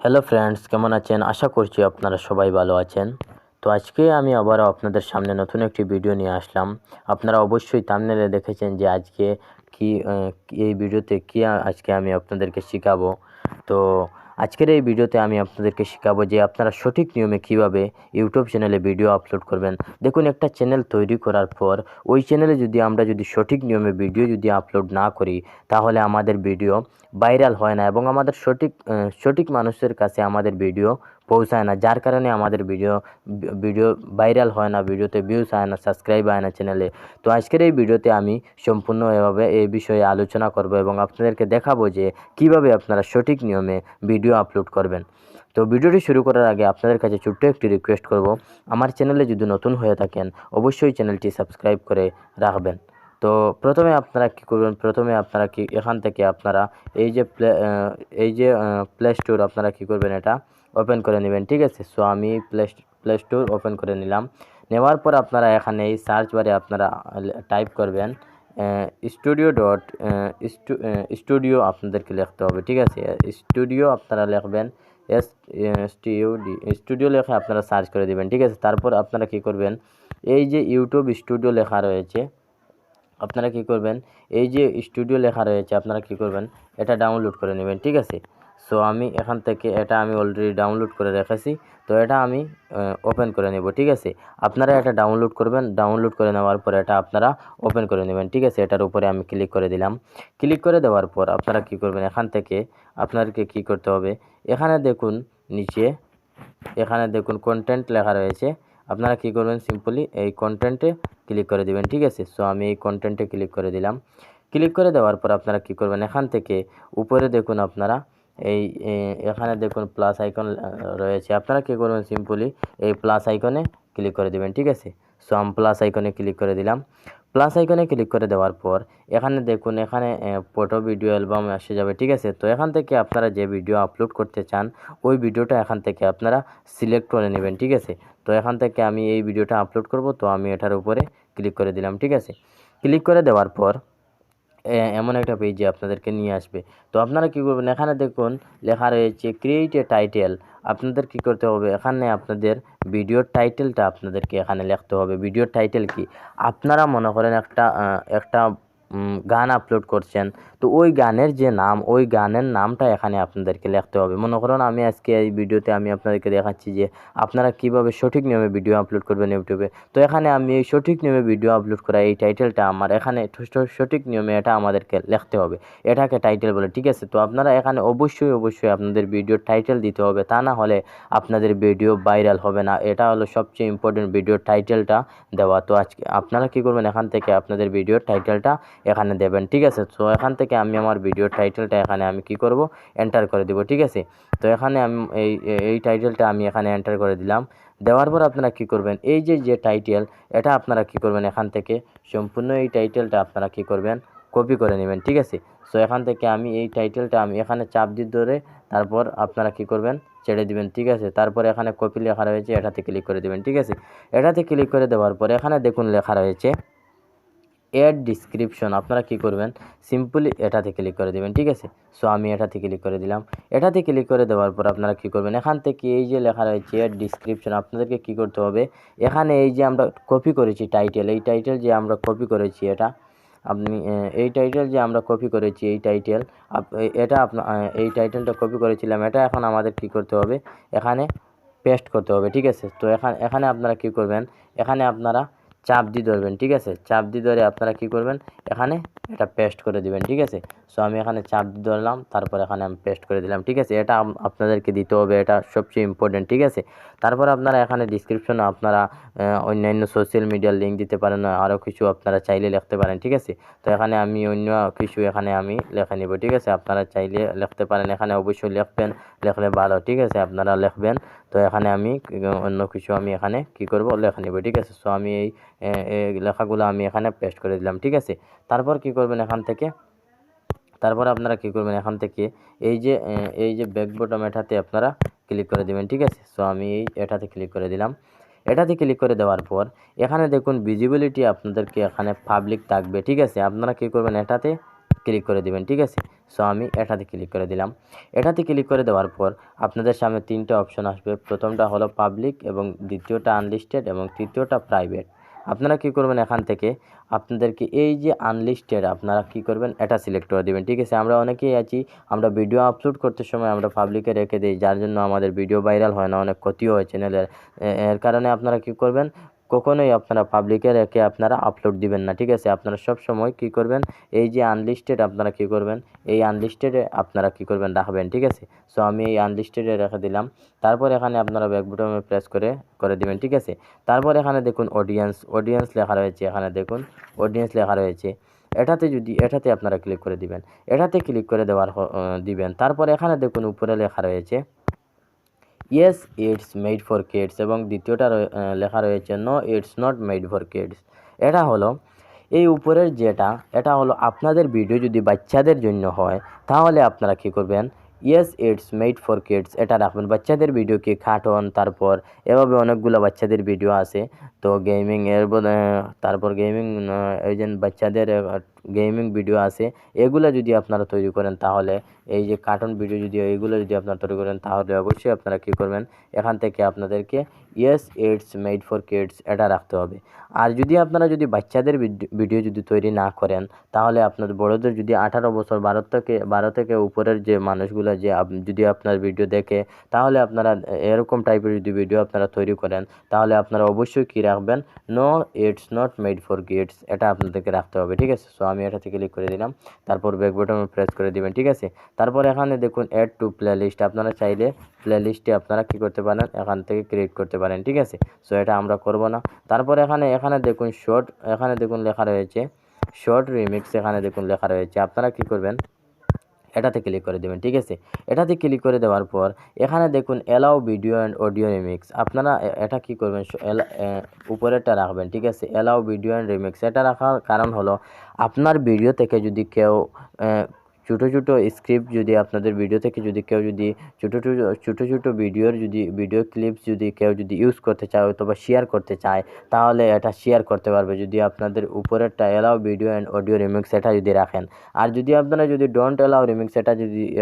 Hello friends, কেমন আছেন? আশা করছি আপনারা সবাই ভালো আছেন। তো আজকে আমি আবারও আপনাদের সামনে নতুন একটি ভিডিও নিয়ে আসলাম। আপনারা অবশ্যই থাম্বনেলে দেখেছেন যে আজকে এই ভিডিওতে আজকে আমি আপনাদেরকে শেখাবো। তো আজকের এই ভিডিওতে আমি আপনাদেরকে শেখাবো যে আপনারা সঠিক নিয়মে কিভাবে ইউটিউব চ্যানেলে ভিডিও আপলোড করবেন। দেখুন, একটা চ্যানেল তৈরি করার পর ওই চ্যানেলে আমরা যদি সঠিক নিয়মে ভিডিও আপলোড না করি, তাহলে আমাদের ভিডিও ভাইরাল হয় না এবং আমাদের সঠিক মানুষের কাছে আমাদের ভিডিও পৌঁছায় না, যার কারণে আমাদের ভিডিও ভাইরাল হয় না, ভিডিওতে ভিউজ হয় না, সাবস্ক্রাইব হয় না চ্যানেলে। তো আজকের এই ভিডিওতে আমি সম্পূর্ণ এভাবে এই বিষয়ে আলোচনা করব এবং আপনাদেরকে দেখাবো যে কিভাবে আপনারা সঠিক নিয়মে ভিডিও আপলোড করবেন। তো ভিডিওটি শুরু করার আগে আপনাদের কাছে ছোট্ট একটি রিকোয়েস্ট করব, আমার চ্যানেলে যদি নতুন হয়ে থাকেন অবশ্যই চ্যানেলটি সাবস্ক্রাইব করে রাখবেন। তো প্রথমে আপনারা কী করবেন, এখান থেকে আপনারা এই যে প্লে স্টোর আপনারা কী করবেন, এটা ওপেন করে নেবেন। ঠিক আছে, সো আমি প্লে স্টোর ওপেন করে নিলাম। নেওয়ার পর আপনারা এখানে এই সার্চ বারে আপনারা টাইপ করবেন স্টুডিও আপনাদেরকে লিখতে হবে। ঠিক আছে, স্টুডিও আপনারা লিখবেন স্টুডিও লেখে আপনারা সার্চ করে দেবেন। ঠিক আছে, তারপর আপনারা কী করবেন, এই যে ইউটিউব স্টুডিও লেখা রয়েছে আপনারা কী করবেন, এই যে স্টুডিও লেখা রয়েছে আপনারা কী করবেন, এটা ডাউনলোড করে নেবেন। ঠিক আছে, সো আমি এখান থেকে এটা আমি অলরেডি ডাউনলোড করে রেখেছি, তো এটা আমি ওপেন করে নেব। ঠিক আছে, আপনারা এটা ডাউনলোড করবেন, ডাউনলোড করে নেওয়ার পর এটা আপনারা ওপেন করে নেবেন। ঠিক আছে, এটার উপরে আমি ক্লিক করে দিলাম। ক্লিক করে দেওয়ার পর আপনারা কী করবেন, এখান থেকে আপনাদেরকে কী করতে হবে, এখানে দেখুন নিচে, এখানে দেখুন কন্টেন্ট লেখা রয়েছে। আপনারা কী করবেন, সিম্পলি এই কন্টেন্টে ক্লিক করে দিবেন। ঠিক আছে, সো আমি এই কন্টেন্টে ক্লিক করে দিলাম। ক্লিক করে দেওয়ার পর আপনারা কী করবেন, এখান থেকে উপরে দেখুন আপনারা এখানে দেখুন প্লাস আইকন রয়েছে। আপনারা কী করবেন, সিম্পলি এই প্লাস আইকনে ক্লিক করে দেবেন। ঠিক আছে, সো আমি প্লাস আইকনে ক্লিক করে দিলাম। প্লাস আইকনে ক্লিক করে দেওয়ার পর এখানে দেখুন, এখানে ফটো ভিডিও অ্যালবাম এসে যাবে। ঠিক আছে, তো এখান থেকে আপনারা যে ভিডিও আপলোড করতে চান ওই ভিডিওটা এখান থেকে আপনারা সিলেক্ট করে নেবেন। ঠিক আছে, তো এখান থেকে আমি এই ভিডিওটা আপলোড করব, তো আমি এটার উপরে ক্লিক করে দিলাম। ঠিক আছে, ক্লিক করে দেওয়ার পর এমন একটা পেজে আপনাদেরকে নিয়ে আসবে। তো আপনারা কী করবেন, এখানে দেখুন লেখা রয়েছে ক্রিয়েট এ টাইটেল। আপনাদের কী করতে হবে, এখানে আপনাদের ভিডিওর টাইটেলটা আপনাদেরকে এখানে লিখতে হবে। ভিডিওর টাইটেল কি, আপনারা মনে করেন একটা গান আপলোড করছেন, তো ওই গানের যে নাম, ওই গানের নামটা এখানে আপনাদেরকে লিখতে হবে। মনে করুন আমি আজকে এই ভিডিওতে আমি আপনাদেরকে দেখাচ্ছি যে আপনারা কিভাবে সঠিক নিয়মে ভিডিও আপলোড করবেন ইউটিউবে। তো এখানে আমি এই সঠিক নিয়মে ভিডিও আপলোড করা এই টাইটেলটা আমার এখানে সঠিক নিয়মে এটা আমাদেরকে লিখতে হবে, এটাকে টাইটেল বলে। ঠিক আছে, তো আপনারা এখানে অবশ্যই আপনাদের ভিডিওর টাইটেল দিতে হবে, তা না হলে আপনাদের ভিডিও ভাইরাল হবে না। এটা হলো সবচেয়ে ইম্পর্টেন্ট, ভিডিওর টাইটেলটা দেওয়া। তো আজকে আপনারা কী করবেন, এখান থেকে আপনাদের ভিডিওর টাইটেলটা এখানে দেবেন। ঠিক আছে, তো এখান থেকে আমি আমার ভিডিওর টাইটেলটা এখানে আমি কী করব, এন্টার করে দেব। ঠিক আছে, তো এখানে আমি এই টাইটেলটা আমি এখানে এন্টার করে দিলাম। দেওয়ার পর আপনারা কী করবেন, এই যে টাইটেল, এটা আপনারা কী করবেন, এখান থেকে সম্পূর্ণ এই টাইটেলটা আপনারা কী করবেন, কপি করে নেবেন। ঠিক আছে, সো এখান থেকে আমি এই টাইটেলটা আমি এখানে চাপ দিয়ে ধরে তারপর আপনারা কী করবেন, ছেড়ে দিবেন। ঠিক আছে, তারপর এখানে কপি লেখা রয়েছে, এটাতে ক্লিক করে দেবেন। ঠিক আছে, এটাতে ক্লিক করে দেওয়ার পর এখানে দেখুন লেখা রয়েছে অ্যাড ডিসক্রিপশন। আপনারা কী করবেন, সিম্পলি এটাতে ক্লিক করে দেবেন। ঠিক আছে, সো আমি এটাতে ক্লিক করে দিলাম। এটাতে ক্লিক করে দেওয়ার পর আপনারা কী করবেন, এখান থেকে এই যে লেখা রয়েছে অ্যাড ডিসক্রিপশন, আপনাদেরকে কী করতে হবে, এখানে এই যে আমরা কপি করেছি টাইটেল, এই টাইটেল যে আমরা কপি করেছি এটা আপনি এই টাইটেল যে আমরা কপি করেছি এই টাইটেল এটা এই টাইটেলটা কপি করেছিলাম, এটা এখন আমাদের কী করতে হবে, এখানে পেস্ট করতে হবে। ঠিক আছে, তো এখানে আপনারা কী করবেন, এখানে আপনারা চাপ দিয়ে ধরবেন। ঠিক আছে, চাপ দিয়ে ধরে আপনারা কী করবেন, এখানে এটা পেস্ট করে দিবেন। ঠিক আছে, সো আমি এখানে চাপ দিয়ে ধরলাম, তারপর এখানে আমি পেস্ট করে দিলাম। ঠিক আছে, এটা আপনাদেরকে দিতে হবে, এটা সবচেয়ে ইম্পর্টেন্ট। ঠিক আছে, তারপর আপনারা এখানে ডিসক্রিপশনে আপনারা অন্যান্য সোশ্যাল মিডিয়ার লিঙ্ক দিতে পারেন, আরও কিছু আপনারা চাইলে লিখতে পারেন। ঠিক আছে, তো এখানে আমি অন্য কিছু এখানে আমি লেখা নিব। ঠিক আছে, আপনারা চাইলে লিখতে পারেন, এখানে অবশ্যই লিখবেন, লিখলে ভালো। ঠিক আছে, আপনারা লিখবেন। তো এখানে আমি অন্য কিছু আমি এখানে কী করব, লেখা নিব। ঠিক আছে, সো আমি এই লেখাগুলো আমি এখানে পেস্ট করে দিলাম। ঠিক আছে, তারপর কী করবেন, তারপর আপনারা কী করবেন, এখান থেকে এই যে ব্যাক বটম, এটাতে আপনারা ক্লিক করে দেবেন। ঠিক আছে, সো আমি এটাতে ক্লিক করে দিলাম। এটাতে ক্লিক করে দেওয়ার পর এখানে দেখুন ভিজিবিলিটি আপনাদেরকে এখানে পাবলিক থাকবে। ঠিক আছে, আপনারা কী করবেন, এটাতে ক্লিক করে দেবেন। ঠিক আছে, সো আমি এটাতে ক্লিক করে দিলাম। এটাতে ক্লিক করে দেওয়ার পর আপনাদের সামনে 3টা অপশন আসবে। প্রথমটা হলো পাবলিক এবং দ্বিতীয়টা আনলিস্টেড এবং তৃতীয়টা প্রাইভেট। আপনারা কী করবেন, এখান থেকে আপনাদেরকে এই যে আনলিস্টেড আপনারা কী করবেন, এটা সিলেক্ট করে দেবেন। ঠিক আছে, আমরা অনেকেই আছি আমরা ভিডিও আপলোড করতে সময় আমরা পাবলিকে রেখে দিই, যার জন্য আমাদের ভিডিও ভাইরাল হয় না, অনেক ক্ষতিও হয় চ্যানেলের। এর কারণে আপনারা কী করবেন, কখনোই আপনারা পাবলিকে রেখে আপনারা আপলোড দিবেন না। ঠিক আছে, আপনারা সব সময় কী করবেন, এই যে আনলিস্টেড আপনারা কী করবেন, এই আনলিস্টেডে আপনারা কী করবেন রাখবেন। ঠিক আছে, সো আমি এই আনলিস্টেডে রেখে দিলাম। তারপর এখানে আপনারা ব্যাক বাটনে প্রেস করে দিবেন। ঠিক আছে, তারপর এখানে দেখুন অডিয়েন্স লেখা রয়েছে, এখানে দেখুন অডিয়েন্স লেখা রয়েছে। এটাতে আপনারা ক্লিক করে দিবেন। এটাতে ক্লিক করে দিবেন। তারপর এখানে দেখুন উপরে লেখা রয়েছে yes it's made for kids এবং দ্বিতীয়টা লেখা রয়েছে no it's not made for kids. এটা হলো এই উপরের যেটা, এটা হলো আপনাদের ভিডিও যদি বাচ্চাদের জন্য হয় তাহলে আপনারা কী করবেন, yes it's made for kids এটা রাখবেন। বাচ্চাদের ভিডিও কি কার্টুন, তারপর এভাবে অনেকগুলো বাচ্চাদের ভিডিও আছে, তো গেমিং তারপর গেমিং এই যে বাচ্চাদের গেমিং ভিডিও আছে, এগুলো যদি আপনারা তৈরি করেন তাহলে এই যে কার্টুন ভিডিও যদি এইগুলো যদি আপনারা তৈরি করেন তাহলে অবশ্যই আপনারা কী করবেন, এখান থেকে আপনাদেরকে yes it's made for kids এটা রাখতে হবে। আর যদি আপনারা যদি বাচ্চাদের ভিডিও যদি তৈরি না করেন তাহলে আপনার বড়দের যদি 18 বছর 12 থেকে উপরের যে মানুষগুলো যে যদি আপনার ভিডিও দেখে তাহলে আপনারা এরকম টাইপের যদি ভিডিও আপনারা তৈরি করেন তাহলে আপনারা অবশ্যই কী রাখবেন, no it's not made for kids এটা আপনাদেরকে রাখতে হবে। ঠিক আছে, সো আমি এটাতে ক্লিক করে দিলাম। তারপর ব্যাক বাটনে প্রেস করে দিবেন। ঠিক আছে, তারপর এখানে দেখুন অ্যাড টু প্লেলিস্ট, আপনারা চাইলে প্লেলিস্টে আপনারা কী করতে পারেন, এখান থেকে ক্রিয়েট করতে পারেন। ঠিক আছে, সো এটা আমরা করব না। তারপর এখানে দেখুন শর্ট, এখানে দেখুন লেখা রয়েছে শর্ট রিমিক্স, এখানে দেখুন লেখা রয়েছে, আপনারা কী করবেন, এটাতে ক্লিক করে দেবেন। ঠিক আছে, এটাতে ক্লিক করে দেওয়ার পর এখানে দেখুন allow video and audio remix, আপনারা এটা কী করবেন, উপরেরটা রাখবেন। ঠিক আছে, অ্যালাউ ভিডিও অ্যান্ড রিমিক্স এটা রাখার কারণ হলো আপনার ভিডিও থেকে যদি কেউ ছোটো ছোটো স্ক্রিপ্ট যদি আপনাদের ভিডিও থেকে যদি কেউ যদি ছোটো ভিডিও ক্লিপস যদি কেউ যদি ইউজ করতে চায় অথবা শেয়ার করতে চায় তাহলে এটা শেয়ার করতে পারবে যদি আপনাদের উপরেরটা allow video and audio remix এটা যদি রাখেন। আর যদি আপনারা যদি ডোন্ট অ্যালাউ রিমিক্স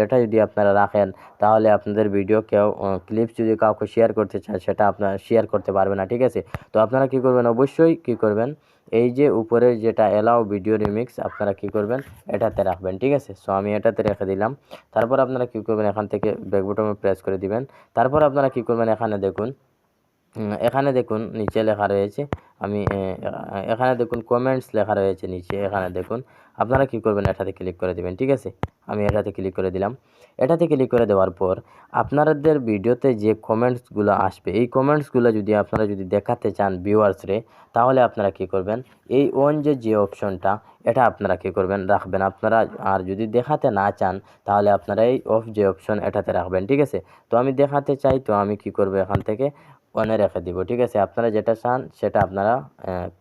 এটা যদি আপনারা রাখেন তাহলে আপনাদের ভিডিও কেউ ক্লিপস যদি কাউকে শেয়ার করতে চায় সেটা আপনারা শেয়ার করতে পারবে না। ঠিক আছে, তো আপনারা কী করবেন, অবশ্যই কী করবেন, এই যে উপরের যেটা অ্যালাউ ভিডিও রিমিক্স আপনারা কী করবেন, এটাতে রাখবেন। ঠিক আছে, সো আমি এটাতে রেখে দিলাম। তারপর আপনারা কী করবেন, এখান থেকে ব্যাক বাটনে প্রেস করে দিবেন। তারপর আপনারা কী করবেন, এখানে দেখুন নিচে লেখা রয়েছে, আমি এখানে দেখুন কমেন্টস লেখা রয়েছে নিচে, এখানে দেখুন আপনারা কী করবেন, এটাতে ক্লিক করে দেবেন। ঠিক আছে, আমি এটাতে ক্লিক করে দিলাম। এটাতে ক্লিক করে দেওয়ার পর আপনাদের ভিডিওতে যে কমেন্টসগুলো আসবে এই কমেন্টসগুলো যদি আপনারা যদি দেখাতে চান ভিউয়ার্সরে তাহলে আপনারা কী করবেন, এই অন যে অপশনটা এটা আপনারা কী করবেন, রাখবেন আপনারা। আর যদি দেখাতে না চান তাহলে আপনারা এই অফ যে অপশন এটাতে রাখবেন। ঠিক আছে, তো আমি দেখাতে চাই, তো আমি কী করব, এখান থেকে অনে রেখে দিব। ঠিক আছে, আপনারা যেটা চান সেটা আপনারা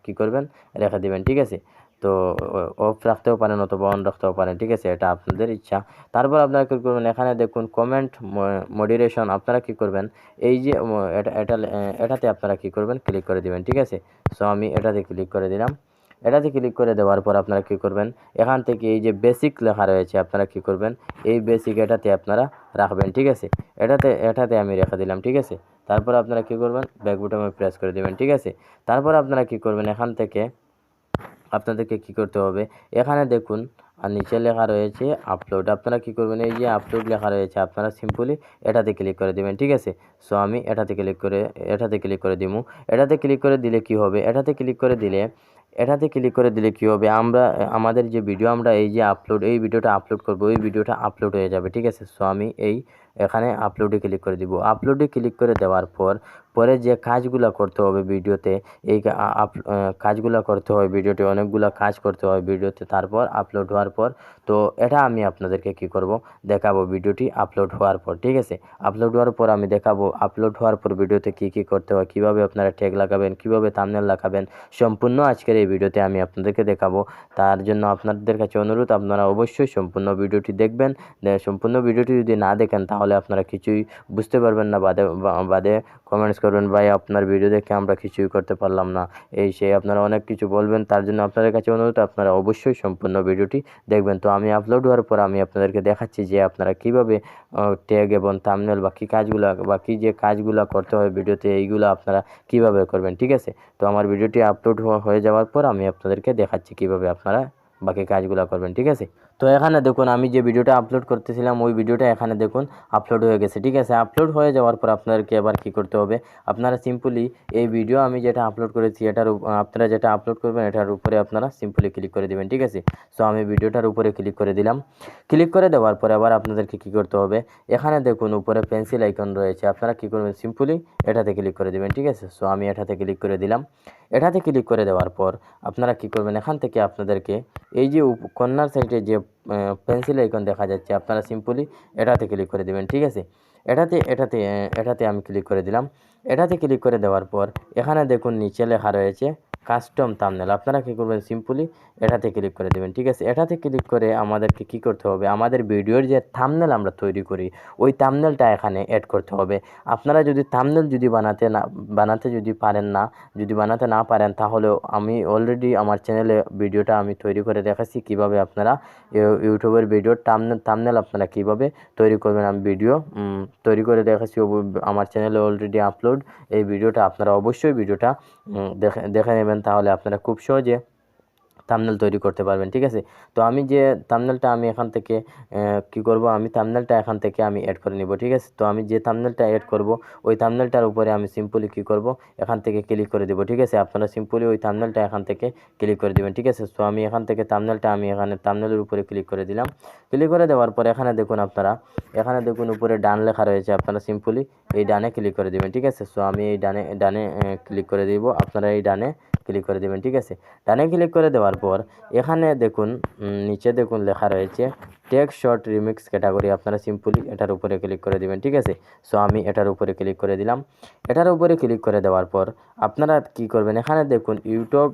কী করবেন, রেখে দিবেন। ঠিক আছে, তো অফ রাখতেও পারেন অথবা অন রাখতেও পারেন। ঠিক আছে, এটা আপনাদের ইচ্ছা। তারপর আপনারা কী করবেন, এখানে দেখুন কমেন্ট মডিরেশন, আপনারা কী করবেন, এই যে এটাতে আপনারা কী করবেন, ক্লিক করে দিবেন। ঠিক আছে, সো আমি এটাতে ক্লিক করে দিলাম। এটাতে ক্লিক করে দেওয়ার পর আপনারা কী করবেন, এখান থেকে এই যে বেসিক লেখা রয়েছে আপনারা কী করবেন, এই বেসিক এটাতে আপনারা রাখবেন। ঠিক আছে, এটাতে আমি রেখে দিলাম। ঠিক আছে, তারপর আপনারা কী করবেন, ব্যাক বাটনে প্রেস করে দেবেন। ঠিক আছে, তারপর আপনারা কী করবেন, এখান থেকে আপনাদেরকে কী করতে হবে, এখানে দেখুন আর নিচে লেখা রয়েছে আপলোড, আপনারা কী করবেন, এই যে আপলোড লেখা রয়েছে আপনারা সিম্পলি এটাতে ক্লিক করে দেবেন। ঠিক আছে, সো আমি এটাতে ক্লিক করে দিব। এটাতে ক্লিক করে দিলে কি হবে, এটাতে ক্লিক করে দিলে কী হবে, আমাদের যে ভিডিও আমরা এই যে এই ভিডিওটা আপলোড করব ওই ভিডিওটা আপলোড হয়ে যাবে। ঠিক আছে, সো আমি এখানে আপলোডে ক্লিক করে দিব। আপলোডে ক্লিক করে দেওয়ার পরে যে কাজগুলো করতে হবে ভিডিওতে, এই কাজগুলো করতে হয় ভিডিওতে, অনেকগুলো কাজ করতে হয় ভিডিওতে। তারপর আপলোড হওয়ার পর তো এটা আমি আপনাদেরকে কী করব, দেখাবো ভিডিওটি আপলোড হওয়ার পর। ঠিক আছে, আপলোড হওয়ার পর আমি দেখাবো আপলোড হওয়ার পর ভিডিওতে কী করতে হয়, কীভাবে আপনারা ট্যাগ লাগাবেন, কীভাবে থাম্বনেল লাগাবেন, সম্পূর্ণ আজকের এই ভিডিওতে আমি আপনাদেরকে দেখাবো। তার জন্য আপনাদের কাছে অনুরোধ, আপনারা অবশ্যই সম্পূর্ণ ভিডিওটি দেখবেন। সম্পূর্ণ ভিডিওটি যদি না দেখেন তাহলে আপনারা কিছুই বুঝতে পারবেন না, বাদে কমেন্টস করবেন, ভাই আপনার ভিডিও দেখে আমরা কিছুই করতে পারলাম না, এই সেই আপনারা অনেক কিছু বলবেন। তার জন্য আপনাদের কাছে অনুরোধ, আপনারা অবশ্যই সম্পূর্ণ ভিডিওটি দেখবেন। তো আমি আপলোড হওয়ার পর আমি আপনাদেরকে দেখাচ্ছি যে আপনারা কীভাবে ট্যাগ এবং থাম্বনেল বা কী কাজগুলো বা কী যে কাজগুলো করতে হয় ভিডিওতে, এইগুলো আপনারা কীভাবে করবেন, ঠিক আছে। তো আমার ভিডিওটি আপলোড হয়ে যাওয়ার পর আমি আপনাদেরকে দেখাচ্ছি কীভাবে আপনারা বাকি কাজগুলো করবেন, ঠিক আছে। তো এখানে দেখুন আমি যে ভিডিওটা আপলোড করতেছিলাম ওই ভিডিওটা এখানে দেখুন আপলোড হয়ে গেছে, ঠিক আছে। আপলোড হয়ে যাওয়ার পর আপনাদেরকে এবার কী করতে হবে, আপনারা সিম্পলি এই ভিডিও আমি যেটা আপলোড করেছি এটার আপনারা যেটা আপলোড করবেন এটার উপরে আপনারা সিম্পলি ক্লিক করে দেবেন, ঠিক আছে। সো আমি ভিডিওটার উপরে ক্লিক করে দিলাম। ক্লিক করে দেওয়ার পর আবার আপনাদেরকে কী করতে হবে, এখানে দেখুন উপরে পেন্সিল আইকন রয়েছে, আপনারা কী করবেন, সিম্পলি এটাতে ক্লিক করে দেবেন, ঠিক আছে। সো আমি এটাতে ক্লিক করে দিলাম। এটাতে ক্লিক করে দেওয়ার পর আপনারা কী করবেন, এখান থেকে আপনাদেরকে এই যে কর্নার সাইডে যে পেন্সিল আইকন দেখা যাচ্ছে আপনারা সিম্পলি এটাতে ক্লিক করে দেবেন, ঠিক আছে। এটাতে আমি ক্লিক করে দিলাম। এটাতে ক্লিক করে দেওয়ার পর এখানে দেখুন নিচে লেখা রয়েছে কাস্টম থাম্বনেল, আপনারা কী করবেন, সিম্পলি এটাতে ক্লিক করে দেবেন, ঠিক আছে। এটাতে ক্লিক করে আমাদেরকে কী করতে হবে, আমাদের ভিডিওর যে থাম্বনেল আমরা তৈরি করি ওই থাম্বনেলটা এখানে অ্যাড করতে হবে। আপনারা যদি থাম্বনেল যদি বানাতে যদি পারেন না, যদি বানাতে না পারেন তাহলেও আমি অলরেডি আমার চ্যানেলে ভিডিওটা আমি তৈরি করে রেখেছি কীভাবে আপনারা ইউটিউবের ভিডিওর থাম্বনেল আপনারা কীভাবে তৈরি করবেন, আমি ভিডিও তৈরি করে রেখেছি আমার চ্যানেলে অলরেডি আপলোড। এই ভিডিওটা আপনারা অবশ্যই ভিডিওটা দেখে নেবেন, তাহলে আপনারা খুব সহজে থাম্বনেল তৈরি করতে পারবেন, ঠিক আছে। তো আমি যে থাম্বনেলটা আমি এখান থেকে কী করব, আমি থাম্বনেলটা এখান থেকে আমি অ্যাড করে নিব, ঠিক আছে। তো আমি যে থাম্বনেলটা অ্যাড করব ওই থাম্বনেলটার উপরে আমি সিম্পলি কী করব, এখান থেকে ক্লিক করে দেব, ঠিক আছে। আপনারা সিম্পলি ওই থাম্বনেলটা এখান থেকে ক্লিক করে দেবেন, ঠিক আছে। তো আমি এখান থেকে থাম্বনেলটা আমি এখানে থাম্বনেলের উপরে ক্লিক করে দিলাম। ক্লিক করে দেওয়ার পর এখানে দেখুন এখানে দেখুন উপরে ডান লেখা রয়েছে, আপনারা সিম্পলি এই ডানে ক্লিক করে দেবেন, ঠিক আছে। সো আমি এই ডানে ক্লিক করে দিব, আপনারা এই ডানে ক্লিক করে দেবেন, ঠিক আছে। ডানে ক্লিক করে দেওয়ার পর এখানে দেখুন নিচে দেখুন লেখা রয়েছে টেক শর্ট রিমিক্স ক্যাটাগরি, আপনারা সিম্পলি এটার উপরে ক্লিক করে দেবেন, ঠিক আছে। সো আমি এটার উপরে ক্লিক করে দিলাম। এটার উপরে ক্লিক করে দেওয়ার পর আপনারা কী করবেন, এখানে দেখুন ইউটিউব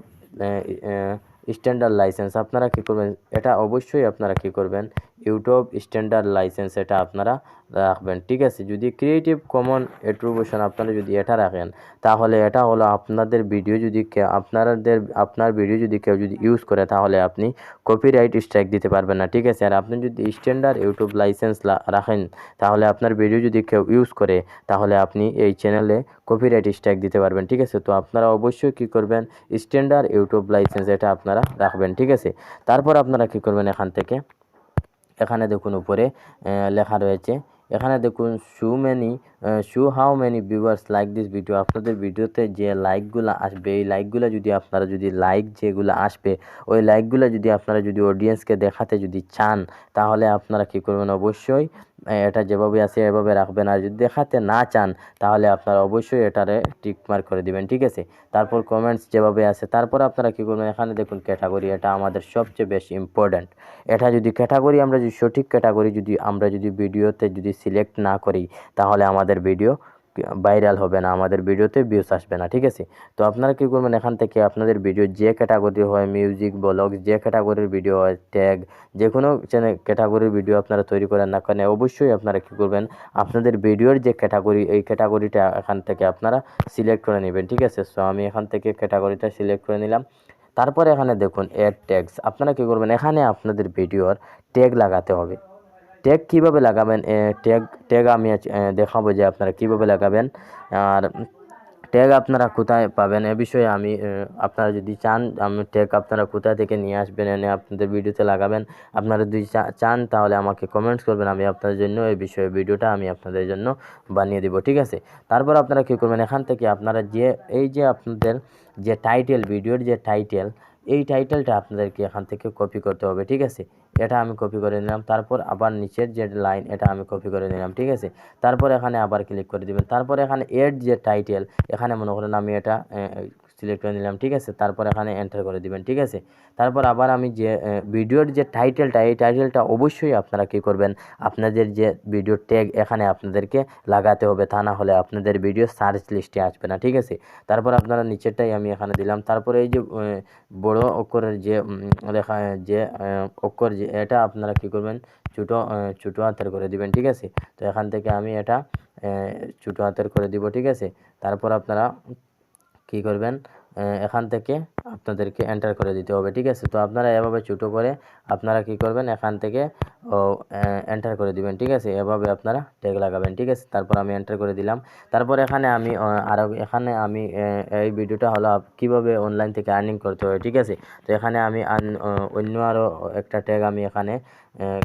স্ট্যান্ডার্ড লাইসেন্স, আপনারা কী করবেন, এটা অবশ্যই আপনারা কী করবেন, ইউটিউব স্ট্যান্ডার্ড লাইসেন্স এটা আপনারা রাখবেন, ঠিক আছে। যদি ক্রিয়েটিভ কমন অ্যাট্রিবিউশন আপনারা যদি এটা রাখেন তাহলে এটা হলো আপনাদের ভিডিও যদি আপনার ভিডিও যদি কেউ যদি ইউজ করে তাহলে আপনি কপিরাইট স্ট্রাইক দিতে পারবেন না, ঠিক আছে। আর আপনি যদি স্ট্যান্ডার্ড ইউটিউব লাইসেন্স রাখেন তাহলে আপনার ভিডিও যদি কেউ ইউজ করে তাহলে আপনি এই চ্যানেলে কপিরাইট স্ট্রাইক দিতে পারবেন, ঠিক আছে। তো আপনারা অবশ্যই কী করবেন, স্ট্যান্ডার্ড ইউটিউব লাইসেন্স এটা আপনারা রাখবেন, ঠিক আছে। তারপর আপনারা কী করবেন, এখানে দেখুন উপরে লেখা রয়েছে, এখানে দেখুন how many viewers like this video, আপনাদের ভিডিওতে যে লাইকগুলো আসবে এই লাইকগুলো যদি আপনারা যদি যেগুলো আসবে ওই লাইকগুলো যদি আপনারা যদি অডিয়েন্সকে দেখাতে যদি চান তাহলে আপনারা কী করবেন, অবশ্যই এটা যেভাবে আছে এভাবে রাখবেন। আর যদি দেখাতে না চান তাহলে আপনারা অবশ্যই এটারে টিক মার্ক করে দিবেন, ঠিক আছে। তারপর কমেন্টস যেভাবে আছে, তারপর আপনারা কী করবেন, এখানে দেখুন ক্যাটাগরি, এটা আমাদের সবচেয়ে বেশি ইম্পর্ট্যান্ট। এটা যদি ক্যাটাগরি আমরা যদি সঠিক ক্যাটাগরি যদি ভিডিওতে যদি সিলেক্ট না করি তাহলে আমাদের ভিডিও ভাইরাল হবে না, আমাদের ভিডিওতে ভিউজ আসবে না, ঠিক আছে। তো আপনারা কী করবেন, এখান থেকে আপনাদের ভিডিও যে ক্যাটাগরি হয়, মিউজিক ব্লগ, যে ক্যাটাগরির ভিডিও হয়, ট্যাগ, যে কোনো ক্যাটাগরির ভিডিও আপনারা তৈরি করেন না কেন অবশ্যই আপনারা কী করবেন, আপনাদের ভিডিওর যে ক্যাটাগরি এই ক্যাটাগরিটা এখান থেকে আপনারা সিলেক্ট করে নেবেন, ঠিক আছে। সো আমি এখান থেকে ক্যাটাগরিটা সিলেক্ট করে নিলাম। তারপরে এখানে দেখুন অ্যাড ট্যাগস, আপনারা কী করবেন, এখানে আপনাদের ভিডিওর ট্যাগ লাগাতে হবে। ট্যাগ কীভাবে লাগাবেন, ট্যাগ আমি দেখাবো যে আপনারা কীভাবে লাগাবেন। আর ট্যাগ আপনারা কোথায় পাবেন এ বিষয়ে আমি আপনারা যদি চান আমি ট্যাগ আপনারা কোথা থেকে নিয়ে আসবেন এনে আপনাদের ভিডিওতে লাগাবেন, আপনারা যদি চান তাহলে আমাকে কমেন্টস করবেন, আমি আপনাদের জন্য এই বিষয়ে ভিডিওটা আমি আপনাদের জন্য বানিয়ে দেব, ঠিক আছে। তারপর আপনারা কী করবেন, এখান থেকে আপনারা এই যে আপনাদের যে টাইটেল, ভিডিওর যে টাইটেল, এই টাইটেলটা আপনাদেরকে এখান থেকে কপি করতে হবে, ঠিক আছে। এটা আমি কপি করে নিলাম। তারপর আবার নিচের যে লাইন এটা আমি কপি করে নিলাম, ঠিক আছে। তারপর এখানে আবার ক্লিক করে দিবেন। তারপর এখানে এড যে টাইটেল, এখানে মনে করেন আমি এটা সিলেক্ট করে নিলাম, ঠিক আছে। তারপর এখানে এন্টার করে দিবেন, ঠিক আছে। তারপর আবার আমি যে ভিডিওর যে টাইটেলটা এই টাইটেলটা অবশ্যই আপনারা কী করবেন, আপনাদের যে ভিডিও ট্যাগ এখানে আপনাদেরকে লাগাতে হবে, তা না হলে আপনাদের ভিডিও সার্চ লিস্টে আসবে না, ঠিক আছে। তারপর আপনারা নিচেরটাই আমি এখানে দিলাম। তারপরে এই যে বড় অক্ষরের যে লেখা যে অক্ষর যে এটা আপনারা কী করবেন, ছোটো হাতের করে দিবেন, ঠিক আছে। তো এখান থেকে আমি এটা ছোটো হাতের করে দিব, ঠিক আছে। তারপর আপনারা কী করবেন, এখান থেকে আপনাদেরকে এন্টার করে দিতে হবে, ঠিক আছে। তো আপনারা এভাবে ছোটো করে আপনারা কী করবেন, এখান থেকে এন্টার করে দিবেন, ঠিক আছে। এভাবে আপনারা ট্যাগ লাগাবেন, ঠিক আছে। তারপর আমি এন্টার করে দিলাম। তারপর এখানে আমি এখানে আমি এই ভিডিওটা হলো কীভাবে অনলাইন থেকে আর্নিং করতে হয়, ঠিক আছে। তো এখানে আমি অন্য আরও একটা ট্যাগ আমি এখানে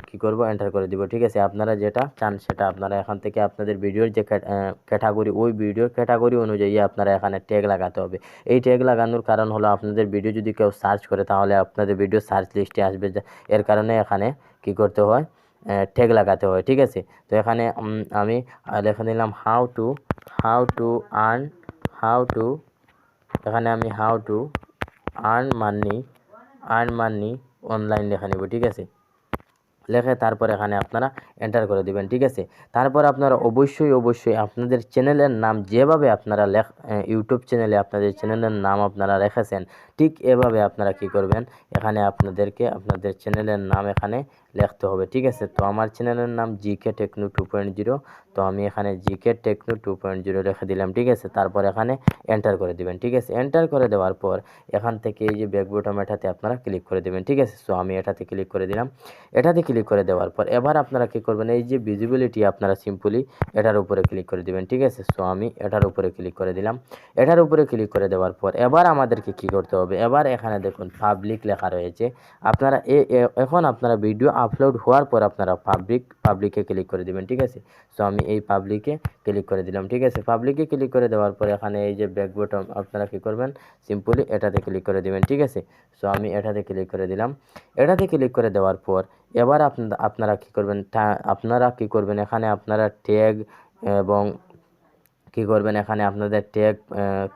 কী করব, এন্টার করে দিব, ঠিক আছে। আপনারা যেটা চান সেটা আপনারা এখান থেকে আপনাদের ভিডিওর যে ক্যাটাগরি, ওই ভিডিওর ক্যাটাগরি অনুযায়ী আপনারা এখানে ট্যাগ লাগাতে হবে। এই ট্যাগ লাগানোর কারণ হলো আপনাদের ভিডিও যদি কেউ সার্চ করে তাহলে আপনাদের ভিডিও সার্চ লিস্টে আসবে, এর কারণে এখানে কী করতে হয়, ট্যাগ লাগাতে হয়, ঠিক আছে। তো এখানে আমি লিখে নিলাম হাউ টু আর্ন এখানে আমি how to earn money online লেখা নেব, ঠিক আছে। লেখে তারপর এখানে আপনারা এন্টার করে দিবেন, ঠিক আছে। তারপর আপনারা অবশ্যই আপনাদের চ্যানেলের নাম যেভাবে আপনারা ইউটিউব চ্যানেলে আপনাদের চ্যানেলের নাম আপনারা রেখেছেন, ঠিক এভাবে আপনারা কি করবেন, এখানে আপনাদেরকে আপনাদের চ্যানেলের নাম এখানে লিখতে হবে, ঠিক আছে। তো আমার চ্যানেলের নাম জিকে টেকনো 2.0, তো আমি এখানে জিকে টেকনো 2.0 রেখে দিলাম, ঠিক আছে। তারপর এখানে এন্টার করে দিবেন, ঠিক আছে। এন্টার করে দেওয়ার পর এখান থেকে এই যে ব্যাক বটম এটাতে আপনারা ক্লিক করে দেবেন, ঠিক আছে। সো আমি এটাতে ক্লিক করে দিলাম। এটাতে ক্লিক করে দেওয়ার পর এবার আপনারা কী করবেন, এই যে ভিজিবিলিটি আপনারা সিম্পলি এটার উপরে ক্লিক করে দেবেন, ঠিক আছে। সো আমি এটার উপরে ক্লিক করে দিলাম। এটার উপরে ক্লিক করে দেওয়ার পর এবার আমাদেরকে কী করতে হবে, এবার এখানে দেখুন পাবলিক লেখা রয়েছে। আপনারা এখন আপনারা ভিডিও আপলোড হওয়ার পর আপনারা পাবলিকে ক্লিক করে দেবেন, ঠিক আছে। সো আমি এই পাবলিকে ক্লিক করে দিলাম, ঠিক আছে। পাবলিকে ক্লিক করে দেওয়ার পর এখানে এই যে ব্যাক বটন আপনারা কী করবেন, সিম্পলি এটাতে ক্লিক করে দেবেন, ঠিক আছে। সো আমি এটাতে ক্লিক করে দিলাম। এটাতে ক্লিক করে দেওয়ার পর এবার আপনারা কী করবেন, এখানে আপনারা ট্যাগ এবং কী করবেন, এখানে আপনাদের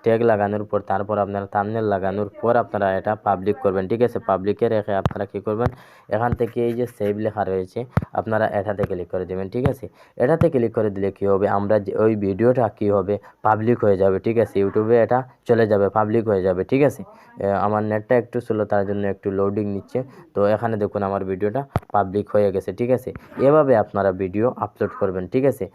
ট্যাগ লাগানোর পর তারপর আপনারা থাম্বনেল লাগানোর পর আপনারা এটা পাবলিক করবেন, ঠিক আছে। পাবলিকে রেখে আপনারা কী করবেন, এখান থেকে এই যে সেভ লেখা রয়েছে আপনারা এটাতে ক্লিক করে দেবেন, ঠিক আছে। এটাতে ক্লিক করে দিলে কী হবে, আমরা যে ওই ভিডিওটা কী হবে, পাবলিক হয়ে যাবে, ঠিক আছে। ইউটিউবে এটা চলে যাবে, পাবলিক হয়ে যাবে, ঠিক আছে। আমার নেটটা একটু স্লো, তার জন্য একটু লোডিং নিচ্ছে। তো এখানে দেখুন আমার ভিডিওটা পাবলিক হয়ে গেছে, ঠিক আছে। এভাবে আপনারা ভিডিও আপলোড করবেন, ঠিক আছে।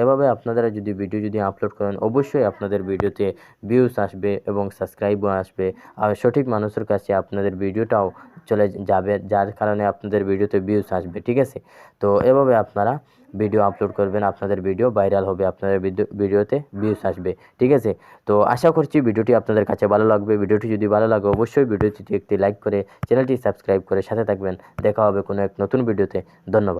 এভাবে আপনারা যদি ভিডিও আপলোড করেন অবশ্যই আপনাদের ভিডিওতে ভিউজ আসবে এবং সাবস্ক্রাইবও আসবে, আর সঠিক মানুষের কাছে আপনাদের ভিডিওটাও চলে যাবে, যার কারণে আপনাদের ভিডিওতে ভিউজ আসবে, ঠিক আছে। তো এভাবে আপনারা ভিডিও আপলোড করবেন, আপনাদের ভিডিও ভাইরাল হবে, আপনাদের ভিডিওতে ভিউজ আসবে, ঠিক আছে। তো আশা করছি ভিডিওটি আপনাদের কাছে ভালো লাগবে। ভিডিওটি যদি ভালো লাগে অবশ্যই ভিডিওটি একটি লাইক করে চ্যানেলটি সাবস্ক্রাইব করে সাথে থাকবেন। দেখা হবে কোনো এক নতুন ভিডিওতে। ধন্যবাদ।